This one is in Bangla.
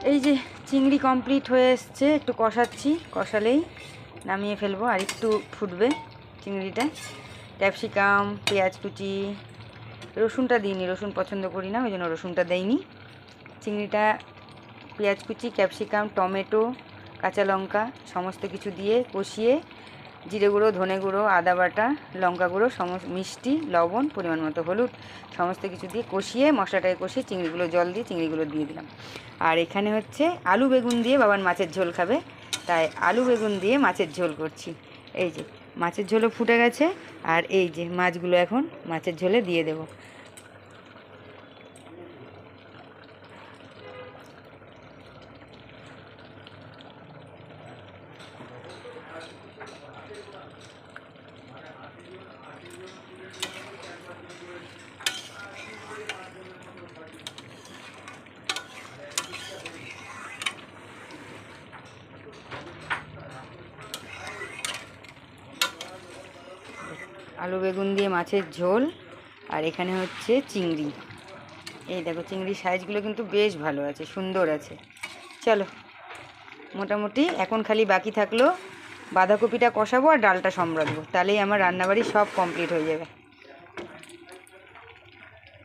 এই যে চিংড়ি কমপ্লিট হয়ে এসছে, একটু কষাচ্ছি, কষালেই নামিয়ে ফেলবো। আর একটু ফুটবে চিংড়িটা। ক্যাপসিকাম, পেঁয়াজ কুচি, রসুনটা দিইনি, রসুন পছন্দ করি না, ওই জন্য রসুনটা দেইনি। চিংড়িটা পেঁয়াজ কুচি, ক্যাপসিকাম, টমেটো, কাঁচা লঙ্কা সমস্ত কিছু দিয়ে কষিয়ে জিরে গুঁড়ো, ধনে গুঁড়ো, আদা বাটা, লঙ্কা গুঁড়ো, মিষ্টি, লবণ, পরিমাণ মতো হলুদ সমস্ত কিছু দিয়ে কষিয়ে, মশলাটাকে কষিয়ে চিংড়িগুলো জল দিয়ে চিংড়িগুলো দিয়ে দিলাম। আর এখানে হচ্ছে আলু বেগুন দিয়ে বাবান মাছের ঝোল খাবে, তাই আলু বেগুন দিয়ে মাছের ঝোল করছি। এই যে মাছের ঝোলও ফুটে গেছে, আর এই যে মাছগুলো এখন মাছের ঝোলে দিয়ে দেবো। আলু বেগুন দিয়ে মাছের ঝোল, আর এখানে হচ্ছে চিংড়ি। এই দেখো চিংড়ির সাইজগুলো কিন্তু বেশ ভালো আছে, সুন্দর আছে। চলো, মোটামুটি এখন খালি বাকি থাকলো বাঁধাকপিটা কষাবো আর ডালটা সম্রাটবো, তাহলেই আমার রান্নাবাড়ি সব কমপ্লিট হয়ে যাবে।